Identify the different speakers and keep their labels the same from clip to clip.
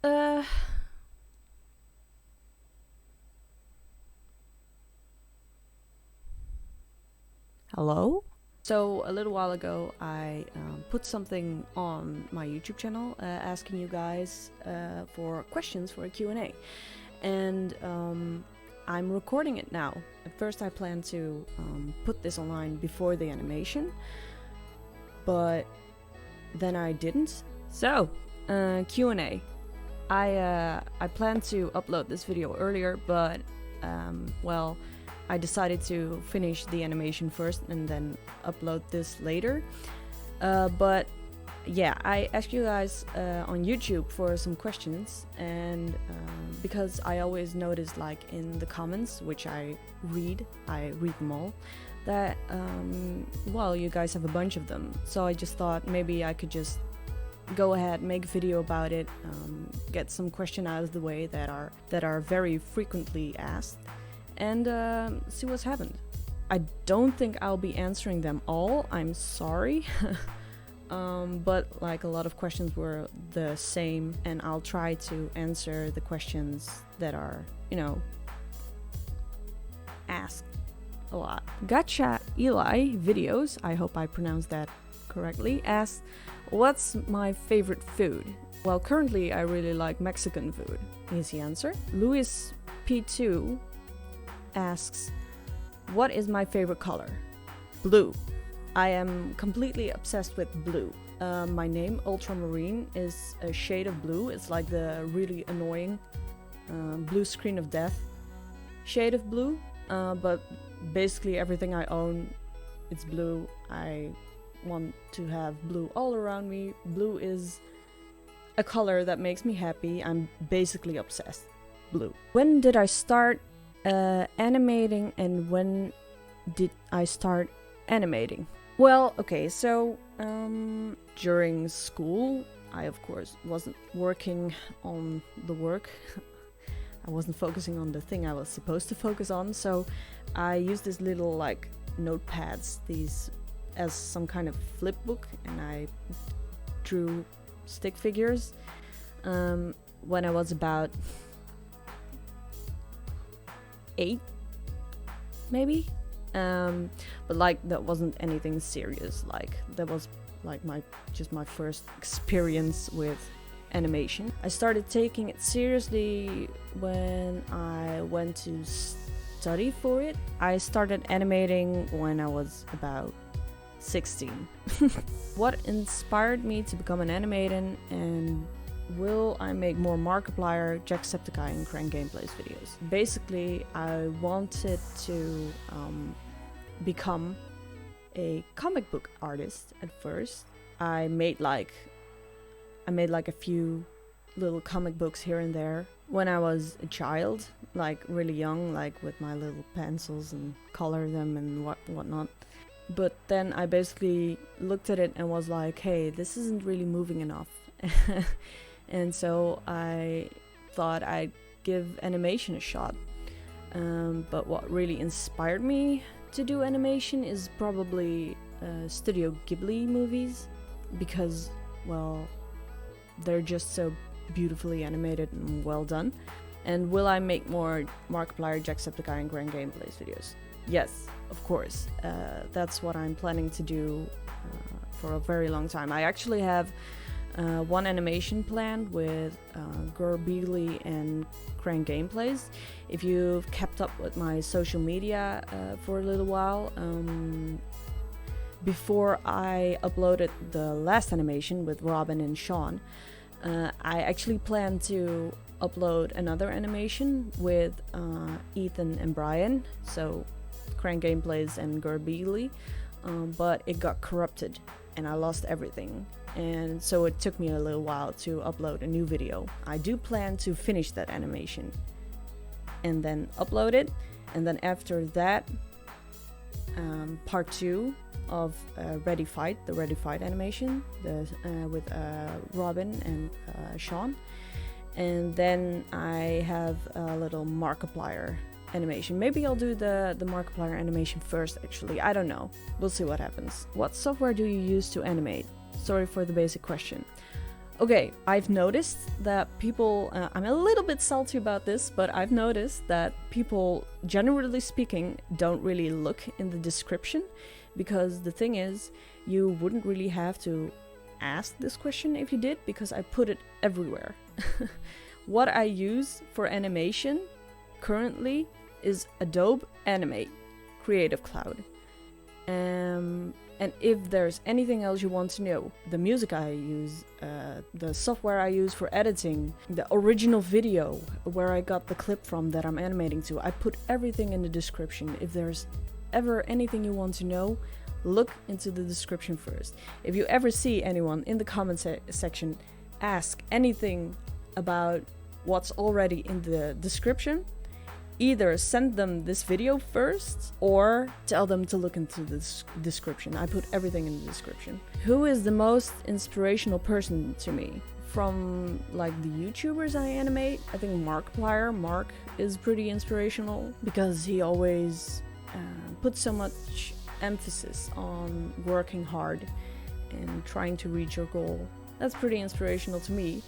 Speaker 1: Uh, Hello? So a little while ago, I put something on my YouTube channel asking you guys for questions for a Q&A. And I'm recording it now. At first I planned to put this online before the animation, but then I didn't. So, Q&A. I planned to upload this video earlier, but well, I decided to finish the animation first and then upload this later. But yeah, I asked you guys on YouTube for some questions, and because I always notice, like, in the comments, which I read them all, that well, you guys have a bunch of them. So I just thought maybe I could just go ahead, make a video about it, get some questions out of the way that are very frequently asked, and see what's happened. I don't think I'll be answering them all, I'm sorry. But like, a lot of questions were the same, and I'll try to answer the questions that are, asked a lot. Gotcha Eli Videos, I hope I pronounced that correctly, asked, what's my favorite food? Well, currently I really like Mexican food. Easy answer. Luis P2 asks, what is my favorite color? Blue. I am completely obsessed with blue. My name, Ultramarine, is a shade of blue. It's like the really annoying blue screen of death shade of blue. But basically everything I own, it's blue. I want to have blue all around me. Blue is a color that makes me happy. I'm basically obsessed. Blue. When did I start animating, and when did I start animating? Well, okay, so during school, I of course wasn't working on the work. I wasn't focusing on the thing I was supposed to focus on, so I used this little, like, notepads, these as some kind of flip book, and I drew stick figures when I was about 8, maybe. But like, that wasn't anything serious. Like, that was like my first experience with animation. I started taking it seriously when I went to study for it. I started animating when I was about 16. What inspired me to become an animator, and will I make more Markiplier, Jacksepticeye, and Crank Gameplays videos? Basically, I wanted to become a comic book artist at first. I made like a few little comic books here and there when I was a child, like really young, like with my little pencils and color them and whatnot. But then I basically looked at it and was like, hey, this isn't really moving enough. And so I thought I'd give animation a shot. But what really inspired me to do animation is probably Studio Ghibli movies, because, well, they're just so beautifully animated and well done. And will I make more Markiplier, Jacksepticeye, and Grand Gameplays videos? Yes, of course. That's what I'm planning to do for a very long time. I actually have one animation planned with Gorbili and Crank Gameplays. If you've kept up with my social media for a little while, before I uploaded the last animation with Robin and Sean, I actually plan to upload another animation with Ethan and Brian, so Crank Gameplays and Gorbili, but it got corrupted and I lost everything. And so it took me a little while to upload a new video. I do plan to finish that animation and then upload it, and then after that, part 2 of Ready Fight, the Ready Fight animation, with Robin and Sean. And then I have a little Markiplier animation. Maybe I'll do the Markiplier animation first, actually. I don't know. We'll see what happens. What software do you use to animate? Sorry for the basic question. Okay, I've noticed that people, I'm a little bit salty about this, but I've noticed that people, generally speaking, don't really look in the description, because the thing is, you wouldn't really have to ask this question if you did, because I put it everywhere. What I use for animation currently is Adobe Animate, Creative Cloud. And if there's anything else you want to know, the music I use, the software I use for editing, the original video where I got the clip from that I'm animating to, I put everything in the description. If there's ever anything you want to know, look into the description first. If you ever see anyone in the comment section ask anything about what's already in the description, either send them this video first or tell them to look into the description. I put everything in the description. Who is the most inspirational person to me? From like the YouTubers I animate, I think Markiplier. Mark is pretty inspirational because he always puts so much emphasis on working hard and trying to reach your goal. That's pretty inspirational to me.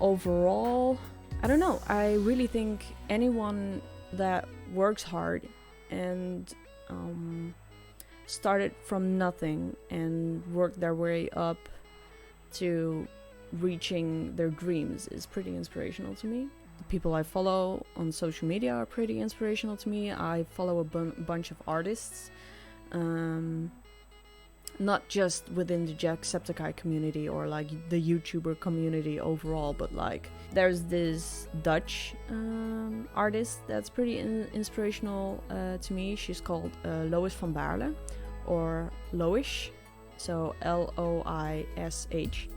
Speaker 1: Overall, I don't know. I really think anyone that works hard and started from nothing and worked their way up to reaching their dreams is pretty inspirational to me. The people I follow on social media are pretty inspirational to me. I follow a bunch of artists. Not just within the Jacksepticeye community or like the YouTuber community overall, but like there's this Dutch artist that's pretty inspirational to me. She's called Lois van Baarle, or Loish, so Loish.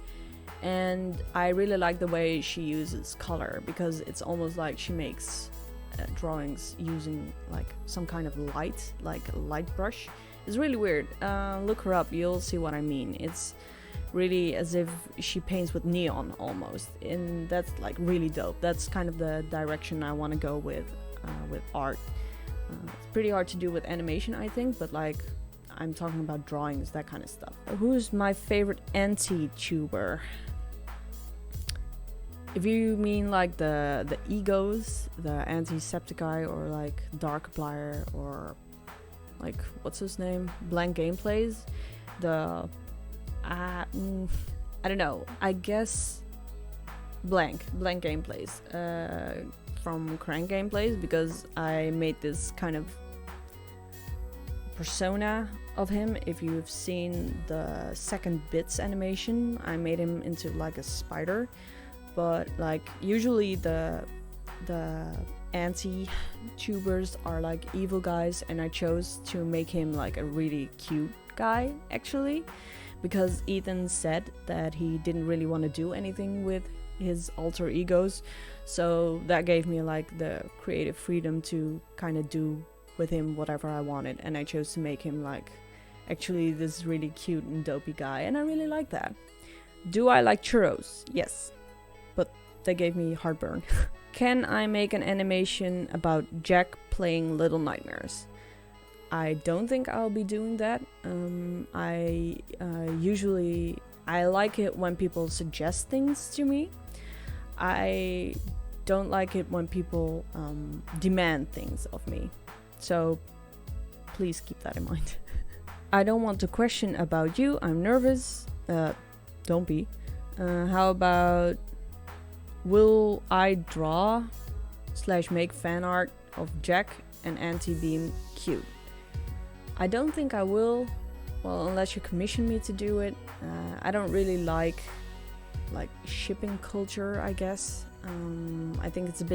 Speaker 1: And I really like the way she uses color, because it's almost like she makes drawings using like some kind of light, like a light brush. It's really weird. Look her up, you'll see what I mean. It's really as if she paints with neon almost, and that's like really dope. That's kind of the direction I want to go with art. It's pretty hard to do with animation, I think, but like I'm talking about drawings, that kind of stuff. Who's my favorite anti-tuber? If you mean like the egos, the anti-Septiceye, or like Darkiplier, or like what's his name, Blank Gameplays, I don't know, I guess Blank Gameplays from Crank Gameplays, because I made this kind of persona of him. If you've seen the second Bits animation, I made him into like a spider, but like usually the anti-tubers are like evil guys, and I chose to make him like a really cute guy actually, because Ethan said that he didn't really want to do anything with his alter egos, so that gave me like the creative freedom to kind of do with him whatever I wanted, and I chose to make him like actually this really cute and dopey guy, and I really like that. Do I like churros? Yes, but they gave me heartburn. Can I make an animation about Jack playing Little Nightmares? I don't think I'll be doing that. I like it when people suggest things to me. I don't like it when people demand things of me. So please keep that in mind. I don't want to question about you. I'm nervous. Don't be. How about, will I draw / make fan art of Jack and Auntie being cute? I don't think I will. Well, unless you commission me to do it. I don't really like shipping culture, I guess. I think it's a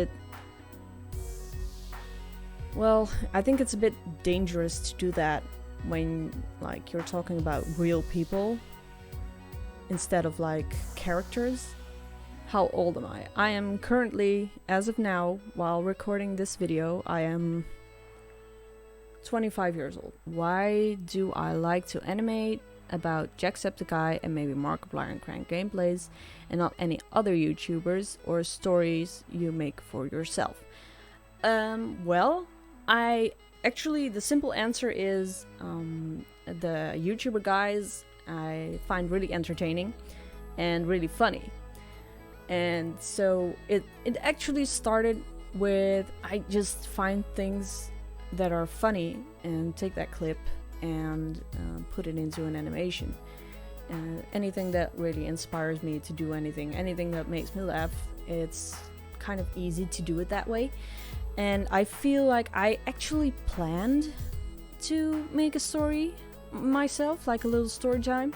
Speaker 1: bit dangerous to do that when like you're talking about real people instead of like characters. How old am I? I am currently, as of now, while recording this video, I am 25 years old. Why do I like to animate about Jacksepticeye and maybe Markiplier and Crank Gameplays and not any other YouTubers or stories you make for yourself? Well, the simple answer is the YouTuber guys I find really entertaining. and really funny. And so it actually started with, I just find things that are funny and take that clip and put it into an animation. Anything that really inspires me to do anything that makes me laugh, it's kind of easy to do it that way. And I feel like I actually planned to make a story myself, like a little story time,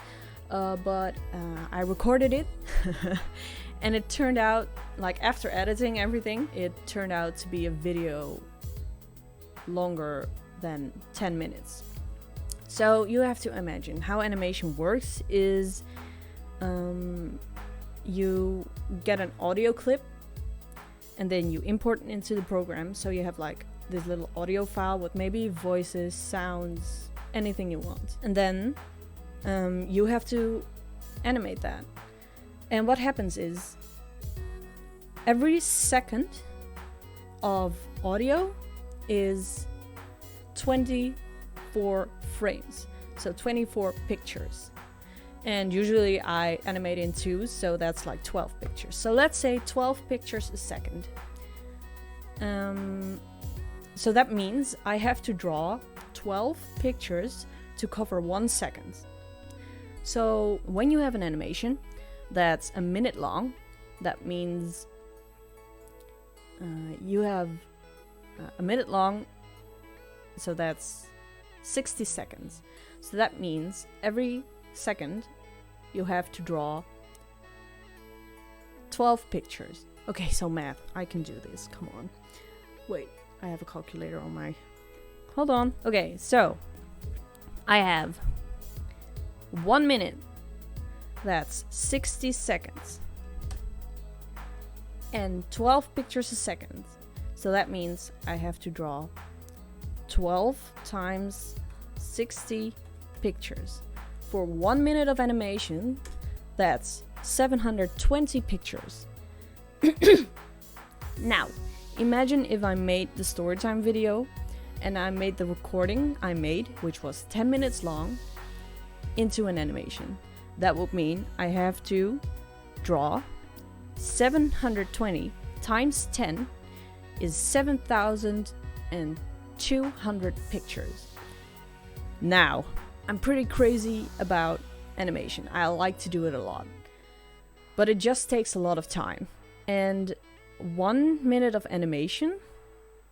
Speaker 1: but I recorded it and it turned out, like after editing everything, it turned out to be a video longer than 10 minutes. So you have to imagine how animation works is you get an audio clip and then you import it into the program. So you have like this little audio file with maybe voices, sounds, anything you want. And then you have to animate that. And what happens is every second of audio is 24 frames, so 24 pictures. And usually I animate in twos, so that's like 12 pictures. So let's say 12 pictures a second. So that means I have to draw 12 pictures to cover 1 second. So when you have an animation that's a minute long, that means you have a minute long, so that's 60 seconds. So that means every second you have to draw 12 pictures. Okay, so math, I can do this, come on. Wait, I have a calculator on my... Hold on. Okay, so I have 1 minute, that's 60 seconds. And 12 pictures a second. So that means I have to draw 12 times 60 pictures. For 1 minute of animation, that's 720 pictures. Now, imagine if I made the storytime video and I made the recording I made, which was 10 minutes long, into an animation. That would mean I have to draw 720 times 10 is 7,200 pictures. Now, I'm pretty crazy about animation. I like to do it a lot. But it just takes a lot of time. And 1 minute of animation,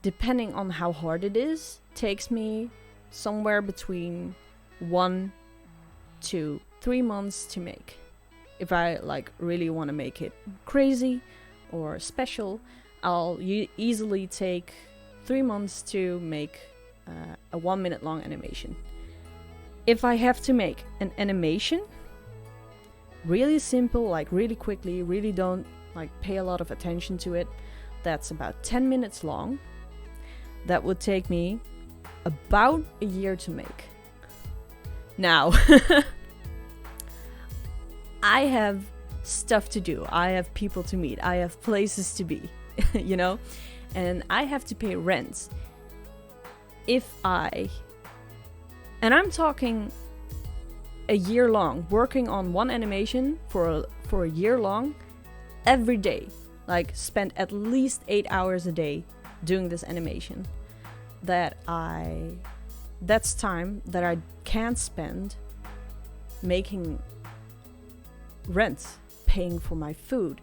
Speaker 1: depending on how hard it is, takes me somewhere between 1 to 3 months to make. If I like really want to make it crazy or special, I'll easily take 3 months to make a 1 minute long animation. If I have to make an animation really simple, like really quickly, really don't like pay a lot of attention to it, that's about 10 minutes long. That would take me about a year to make. Now, I have stuff to do. I have people to meet. I have places to be, you know? And I have to pay rent. And I'm talking a year long, working on one animation for a year long, every day. Like, spend at least 8 hours a day doing this animation. That's time that I can't spend making rent, paying for my food,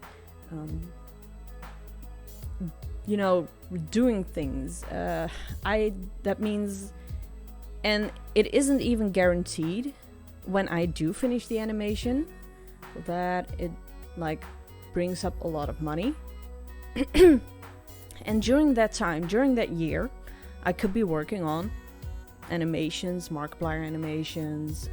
Speaker 1: you know, doing things. That means, and it isn't even guaranteed when I do finish the animation that it like brings up a lot of money. And during that time, during that year, I could be working on animations, Markiplier animations,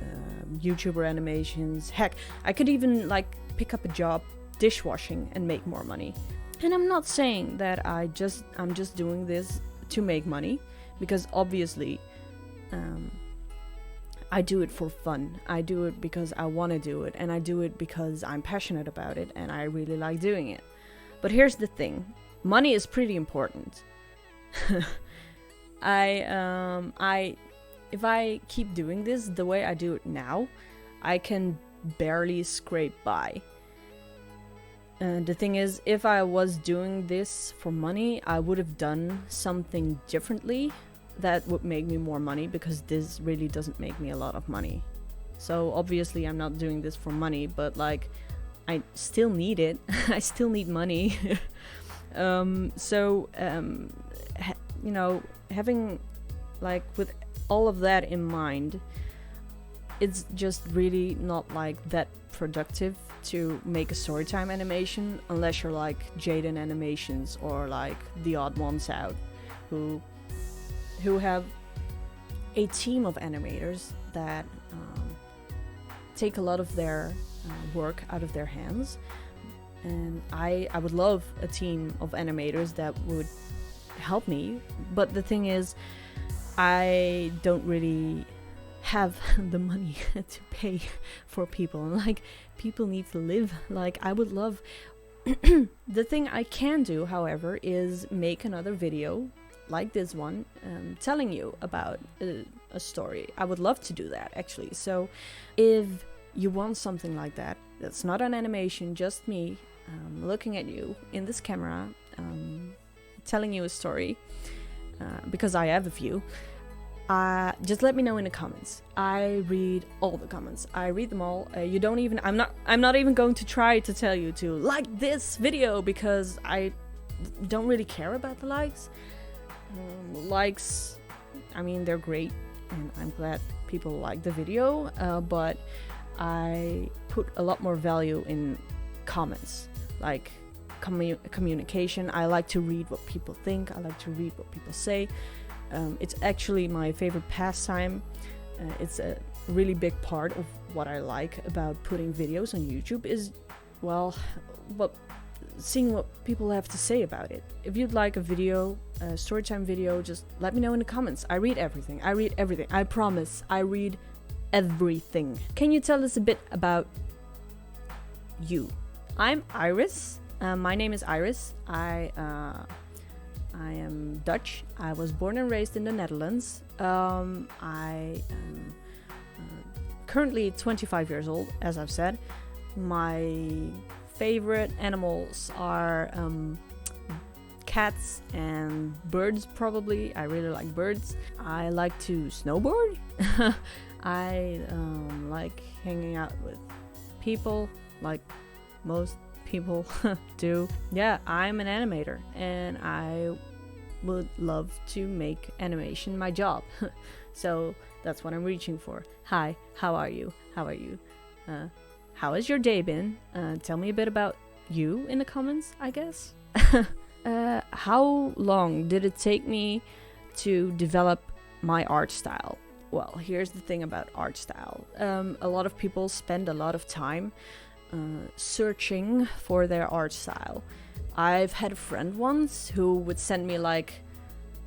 Speaker 1: YouTuber animations. Heck, I could even like pick up a job dishwashing and make more money. And I'm not saying that I'm just doing this to make money, because obviously I do it for fun. I do it because I want to do it, and I do it because I'm passionate about it and I really like doing it. But here's the thing. Money is pretty important. If I keep doing this the way I do it now, I can barely scrape by. The thing is, if I was doing this for money, I would have done something differently that would make me more money, because this really doesn't make me a lot of money. So obviously I'm not doing this for money, but like I still need it. I still need money. You know, having like with all of that in mind, it's just really not like that productive to make a storytime animation unless you're like Jaden Animations or like the odd ones out who have a team of animators that take a lot of their work out of their hands. And I would love a team of animators that would help me, but the thing is, I don't really have the money to pay for people, and like people need to live. Like I would love the thing I can do, however, is make another video like this one, telling you about a story. I would love to do that actually. So if you want something like that, that's not an animation, just me looking at you in this camera, telling you a story, because I have a few, just let me know in the comments. I read all the comments. I read them all. You don't even, I'm not even going to try to tell you to like this video, because I don't really care about the likes. Likes, I mean, they're great and I'm glad people like the video, but I put a lot more value in comments, like communication. I like to read what people think. I like to read what people say. It's actually my favorite pastime. It's a really big part of what I like about putting videos on YouTube is, well, seeing what people have to say about it. If you'd like a video, a storytime video, just let me know in the comments. I read everything. I promise. I read everything. Can you tell us a bit about you? I'm Iris. My name is Iris. I am Dutch. I was born and raised in the Netherlands. I am currently 25 years old, as I've said. My favorite animals are cats and birds, probably. I really like birds. I like to snowboard. I like hanging out with people, like most people do. Yeah, I'm an animator and I would love to make animation my job. So that's what I'm reaching for. Hi, how are you? How has your day been? Tell me a bit about you in the comments, I guess. How long did it take me to develop my art style? Well, here's the thing about art style. A lot of people spend a lot of time searching for their art style. I've had a friend once who would send me like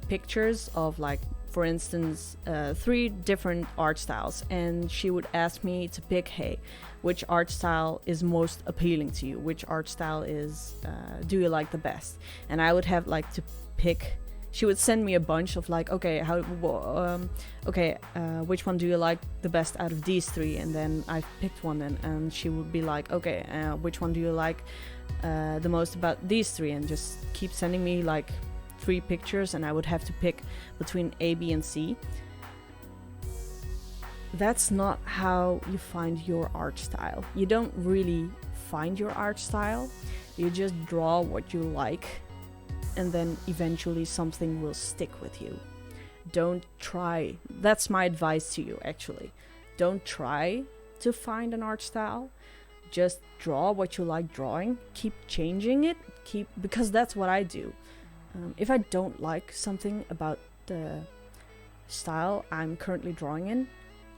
Speaker 1: pictures of like, for instance, 3 different art styles, and she would ask me to pick, hey, which art style is most appealing to you? Which art style is do you like the best? And I would have like to pick. She would send me a bunch of like, okay, which one do you like the best out of these 3? And then I picked one, and she would be like, okay, which one do you like the most about these 3? And just keep sending me like 3 pictures, and I would have to pick between A, B, and C. That's not how you find your art style. You don't really find your art style. You just draw what you like, and then eventually something will stick with you. Don't try. That's my advice to you, actually. Don't try to find an art style. Just draw what you like drawing. Keep changing it. Because that's what I do. If I don't like something about the style I'm currently drawing in,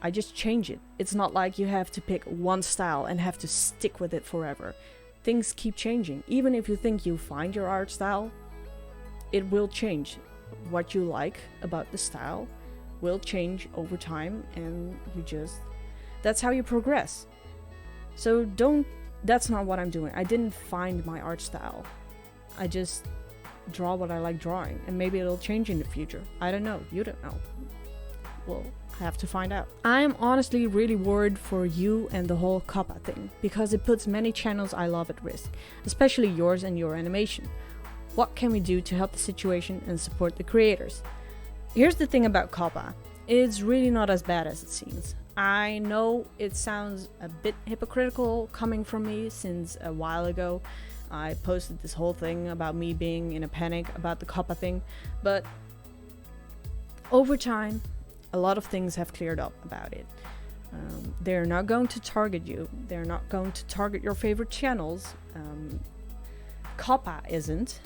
Speaker 1: I just change it. It's not like you have to pick one style and have to stick with it forever. Things keep changing. Even if you think you find your art style, it will change. What you like about the style will change over time, and that's how you progress. So that's not what I'm doing. I didn't find my art style. I just draw what I like drawing, and maybe it'll change in the future. I don't know. You don't know. Well, have to find out. I am honestly really worried for you and the whole COPPA thing, because it puts many channels I love at risk, especially yours and your animation. What can we do to help the situation and support the creators? Here's the thing about COPPA. It's really not as bad as it seems. I know it sounds a bit hypocritical coming from me, since a while ago I posted this whole thing about me being in a panic about the COPPA thing, but over time a lot of things have cleared up about it. They're not going to target you. They're not going to target your favorite channels. COPPA isn't.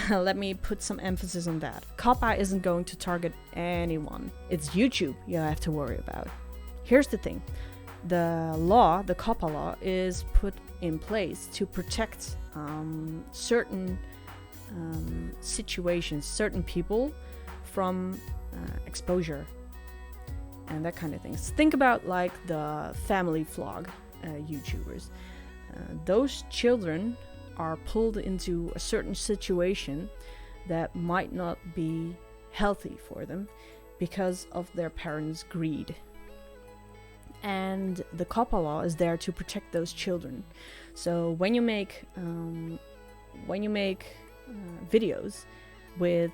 Speaker 1: Let me put some emphasis on that. COPPA isn't going to target anyone. It's YouTube you have to worry about. Here's the thing. The law, the COPPA law, is put in place to protect certain situations, certain people from exposure and that kind of things. Think about like the family vlog YouTubers. Those children are pulled into a certain situation that might not be healthy for them because of their parents' greed. And the COPPA law is there to protect those children. So when you make videos with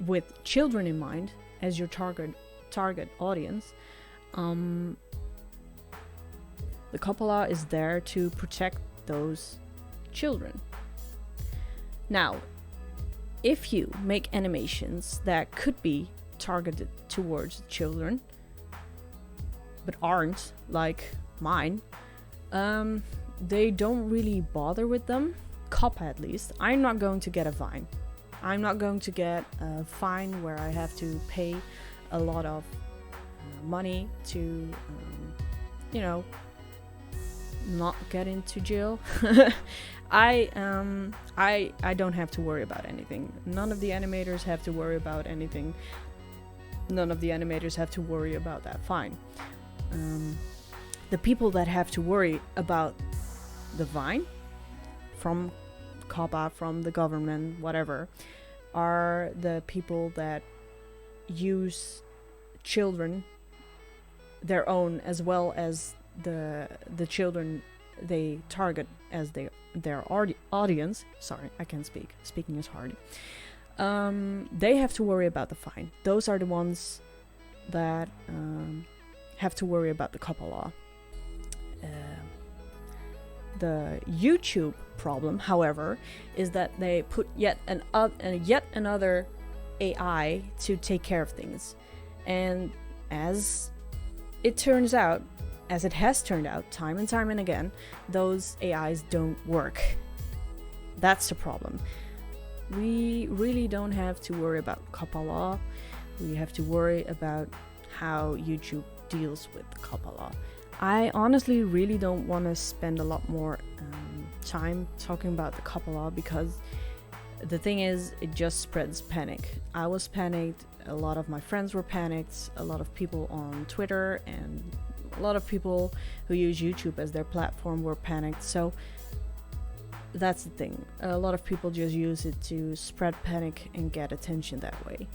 Speaker 1: with children in mind as your target audience, the COPPA law is there to protect those children. Now, if you make animations that could be targeted towards children but aren't, like mine, they don't really bother with them. COPPA, at least. I'm not going to get a fine. I'm not going to get a fine where I have to pay a lot of money to, not get into jail. I don't have to worry about anything. None of the animators have to worry about anything. None of the animators have to worry about that fine. The people that have to worry about the fine from COPPA, from the government, whatever, are the people that use children, their own, as well as the children they target as their audience. Sorry, I can't speak. Speaking is hard. They have to worry about the fine. Those are the ones that have to worry about the COPPA law. The YouTube problem, however, is that they put yet another AI to take care of things. And as it turns out, as it has turned out time and time and again, those AIs don't work. That's the problem. We really don't have to worry about COPPA law. We have to worry about how YouTube deals with the COPPA law. I honestly really don't want to spend a lot more time talking about the COPPA law, because the thing is, it just spreads panic. I was panicked, a lot of my friends were panicked, a lot of people on Twitter and a lot of people who use YouTube as their platform were panicked. So that's the thing. A lot of people just use it to spread panic and get attention that way.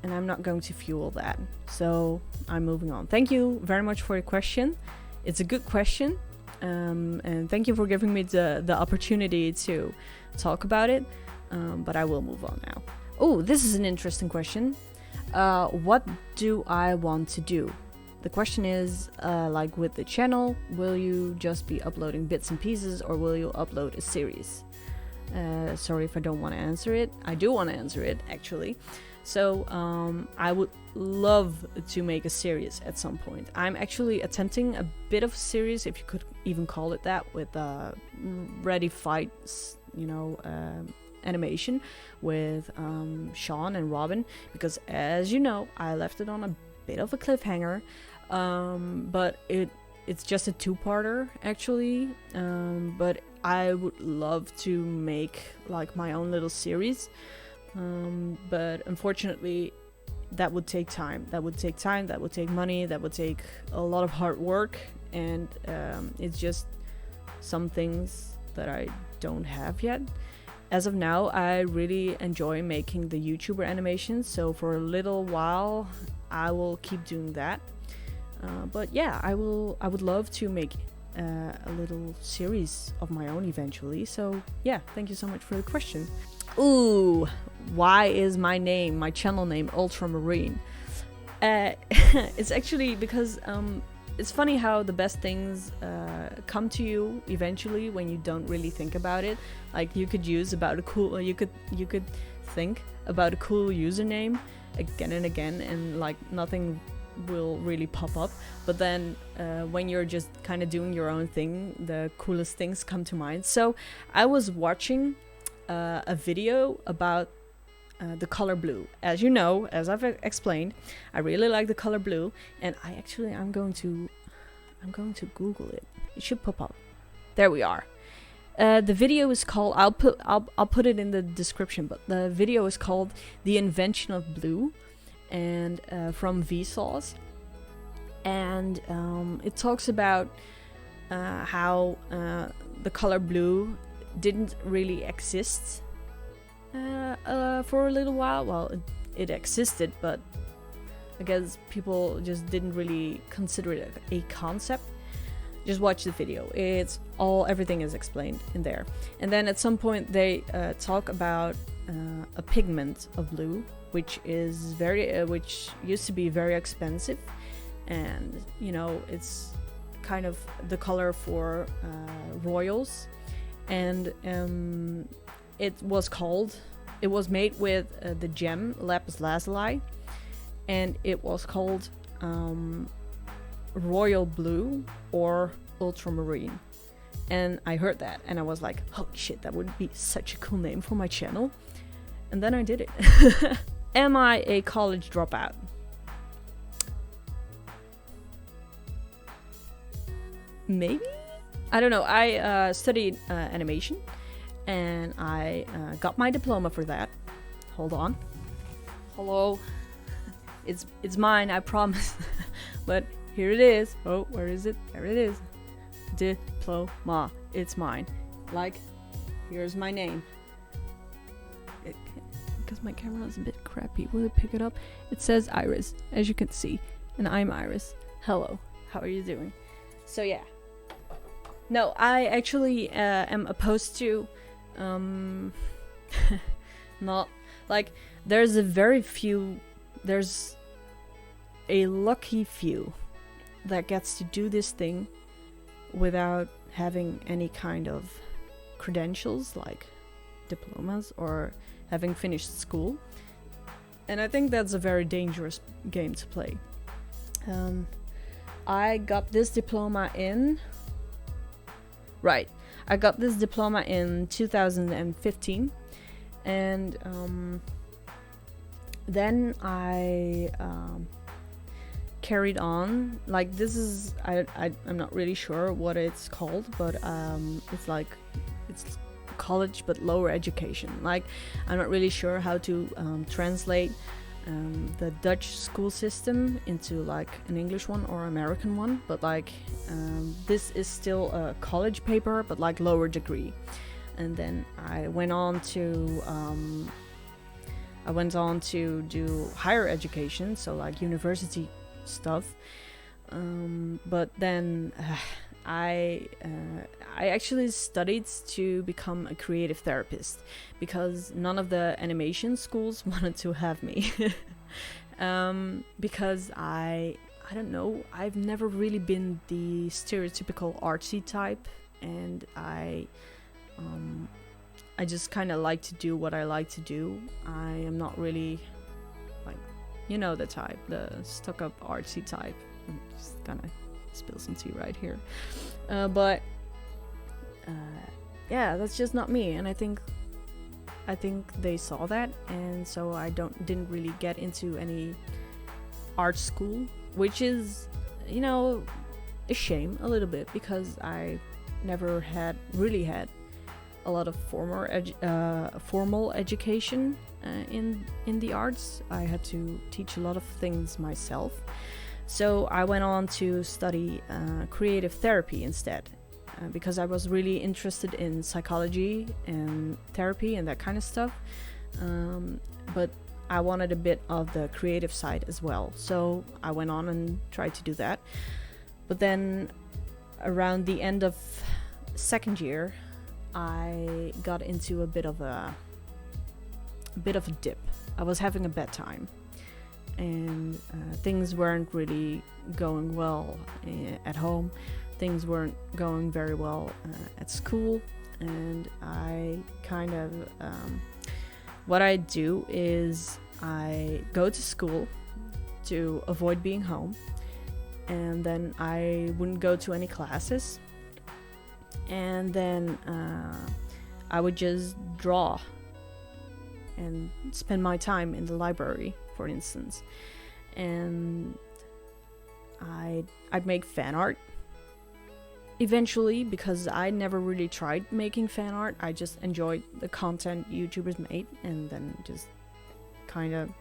Speaker 1: And I'm not going to fuel that. So I'm moving on. Thank you very much for your question. It's a good question. And thank you for giving me the opportunity to talk about it. But I will move on now. Oh, this is an interesting question. What do I want to do? The question is, like with the channel, will you just be uploading bits and pieces, or will you upload a series? Sorry if I don't want to answer it. I do want to answer it, actually. So I would love to make a series at some point. I'm actually attempting a bit of a series, if you could even call it that, with Ready Fights, animation with Sean and Robin, because as you know, I left it on a bit of a cliffhanger, but it's just a two-parter actually, but I would love to make like my own little series. But unfortunately that would take time, that would take money, that would take a lot of hard work, and it's just some things that I don't have yet. as of now, I really enjoy making the YouTuber animations, so for a little while I will keep doing that. But yeah, I would love to make a little series of my own eventually. So yeah, thank you so much for the question. Ooh, why is my channel name Ultramarine? It's actually because it's funny how the best things come to you eventually when you don't really think about it. Like you could think about a cool username again and again, and like nothing will really pop up. But then when you're just kind of doing your own thing, the coolest things come to mind. So I was watching a video about the color blue. As you know, as I've explained, I really like the color blue, and I'm going to Google it. It should pop up. There we are. The video is called, I'll put it in the description, but the video is called The Invention of Blue, and from Vsauce, and it talks about how the color blue didn't really exist for a little while. Well, it existed, but I guess people just didn't really consider it a concept. Just watch the video. Everything is explained in there. And then at some point they talk about a pigment of blue, which is which used to be very expensive, and it's kind of the color for royals, and it was made with the gem lapis lazuli, and it was called royal blue or ultramarine. And I heard that and I was like, holy shit, that would be such a cool name for my channel. And then I did it. Am I a college dropout? Maybe? I don't know. I studied animation, and I got my diploma for that. Hold on. Hello. It's mine, I promise. But here it is. Oh, where is it? There it is. Diploma. It's mine. Like, here's my name. Because my camera is a bit crappy. Will it pick it up? It says Iris, as you can see. And I'm Iris. Hello. How are you doing? So yeah. No, I actually am opposed to not like there's a lucky few that gets to do this thing without having any kind of credentials like diplomas or having finished school. And I think that's a very dangerous game to play. I got this diploma in 2015, and then I carried on. Like, this is I'm not really sure what it's called, but it's college but lower education. Like, I'm not really sure how to translate the Dutch school system into like an English one or American one, but like this is still a college paper but like lower degree. And then I went on to do higher education, so like university stuff, but then I actually studied to become a creative therapist because none of the animation schools wanted to have me. Because I don't know, I've never really been the stereotypical artsy type, and I just kind of like to do what I like to do. I am not really like, the type, the stuck-up artsy type. I'm just gonna spill some tea right here. But yeah, that's just not me, and I think they saw that, and so I didn't really get into any art school, which is, a shame a little bit, because I never really had a lot of formal education in the arts. I had to teach a lot of things myself. So I went on to study creative therapy instead, because I was really interested in psychology and therapy and that kind of stuff. But I wanted a bit of the creative side as well. So I went on and tried to do that. But then around the end of second year, I got into a bit of a dip. I was having a bad time, and things weren't really going well at home. Things weren't going very well at school, and I kind of what I do is I go to school to avoid being home, and then I wouldn't go to any classes, and then I would just draw and spend my time in the library, for instance. And I'd make fan art eventually, because I never really tried making fan art. I just enjoyed the content YouTubers made, and then just kind of,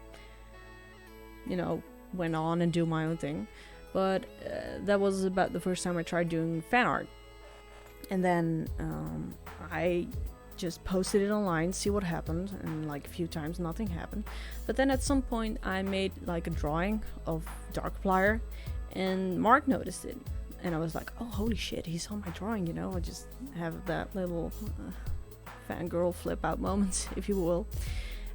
Speaker 1: went on and do my own thing. But that was about the first time I tried doing fan art. And then I just posted it online, see what happened, and like a few times nothing happened. But then at some point I made like a drawing of Darkiplier, and Mark noticed it, and I was like, oh holy shit, he saw my drawing. I just have that little fangirl flip out moment, if you will.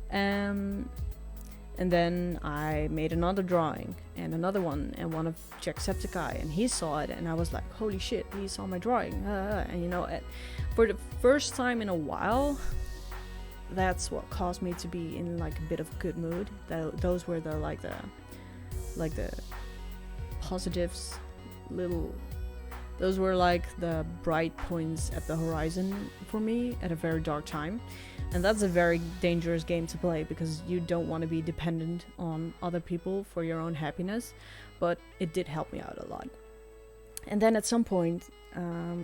Speaker 1: And then I made another drawing and another one, and one of Jacksepticeye, and he saw it, and I was like, holy shit, he saw my drawing. And for the first time in a while, that's what caused me to be in like a bit of a good mood. Those were the positives, those were like the bright points at the horizon for me at a very dark time. And that's a very dangerous game to play, because you don't want to be dependent on other people for your own happiness. But it did help me out a lot. And then at some point,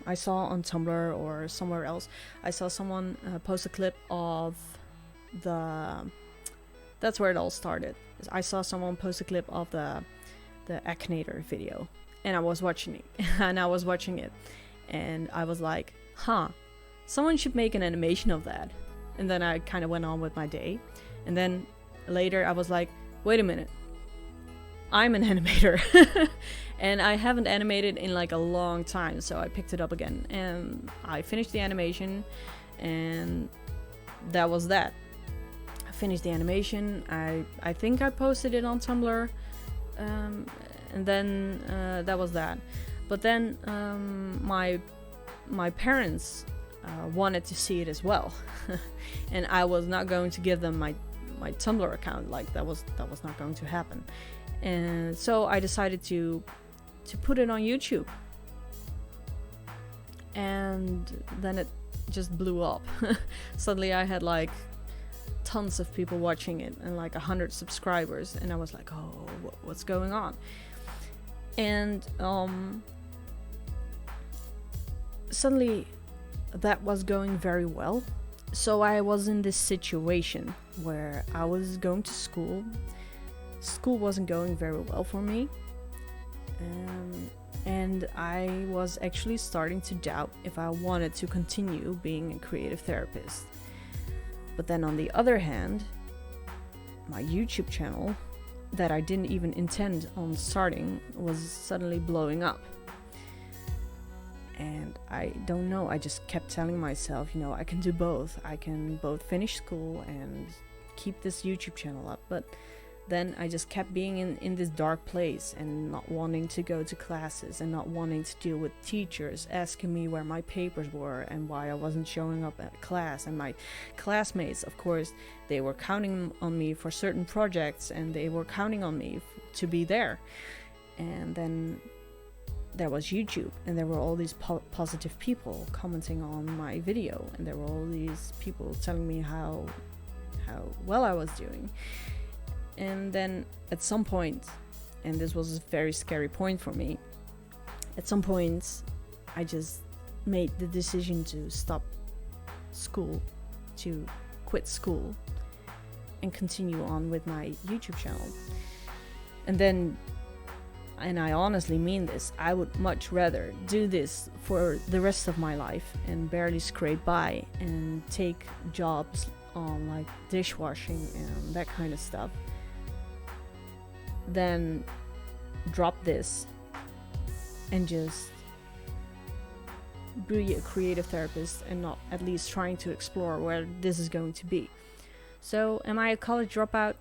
Speaker 1: I saw on Tumblr or somewhere else, I saw someone post a clip of that's where it all started. I saw someone post a clip of the Akinator video, and I was watching it, and I was like, someone should make an animation of that. And then I kind of went on with my day. And then later I was like, wait a minute, I'm an animator. And I haven't animated in like a long time, so I picked it up again and I finished the animation, and that was that. I finished the animation. I think I posted it on Tumblr, and then that was that. But then my parents wanted to see it as well, and I was not going to give them my Tumblr account. Like that was not going to happen. And so I decided to put it on YouTube, and then it just blew up. Suddenly I had like tons of people watching it and like 100 subscribers, and I was like, oh, what's going on? And suddenly that was going very well. So I was in this situation where I was going to school. School wasn't going very well for me, and I was actually starting to doubt if I wanted to continue being a creative therapist. But then on the other hand, my YouTube channel that I didn't even intend on starting was suddenly blowing up. And I don't know, I just kept telling myself, I can do both. I can both finish school and keep this YouTube channel up. But then I just kept being in this dark place and not wanting to go to classes and not wanting to deal with teachers asking me where my papers were and why I wasn't showing up at class. And my classmates, of course, they were counting on me for certain projects, and they were counting on me to be there. And then there was YouTube, and there were all these positive people commenting on my video, and there were all these people telling me how well I was doing. And then at some point, and this was a very scary point for me, at some point I just made the decision to stop school, to quit school and continue on with my YouTube channel. And then and I honestly mean this, I would much rather do this for the rest of my life and barely scrape by and take jobs on like dishwashing and that kind of stuff than drop this and just be a creative therapist and not at least trying to explore where this is going to be. So am I a college dropout?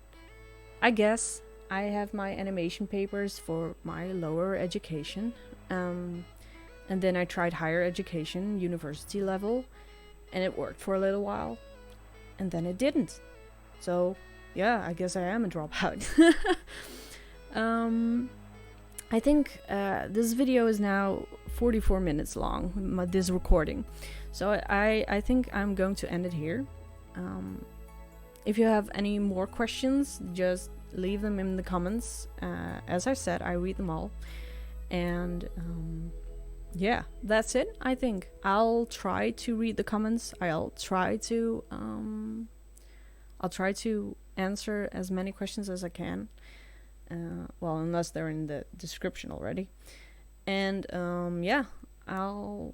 Speaker 1: I guess. I have my animation papers for my lower education, and then I tried higher education, university level, and it worked for a little while, and then it didn't. So yeah, I guess I am a dropout. I think this video is now 44 minutes long, this recording, so I think I'm going to end it here. If you have any more questions, just leave them in the comments. As I said, I read them all. And yeah, that's it. I think I'll try to read the comments. I'll try to answer as many questions as I can. Well, unless they're in the description already. And yeah, I'll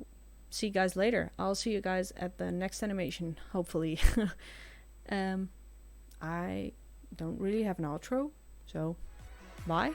Speaker 1: see you guys later. I'll see you guys at the next animation, hopefully. I don't really have an outro, so bye.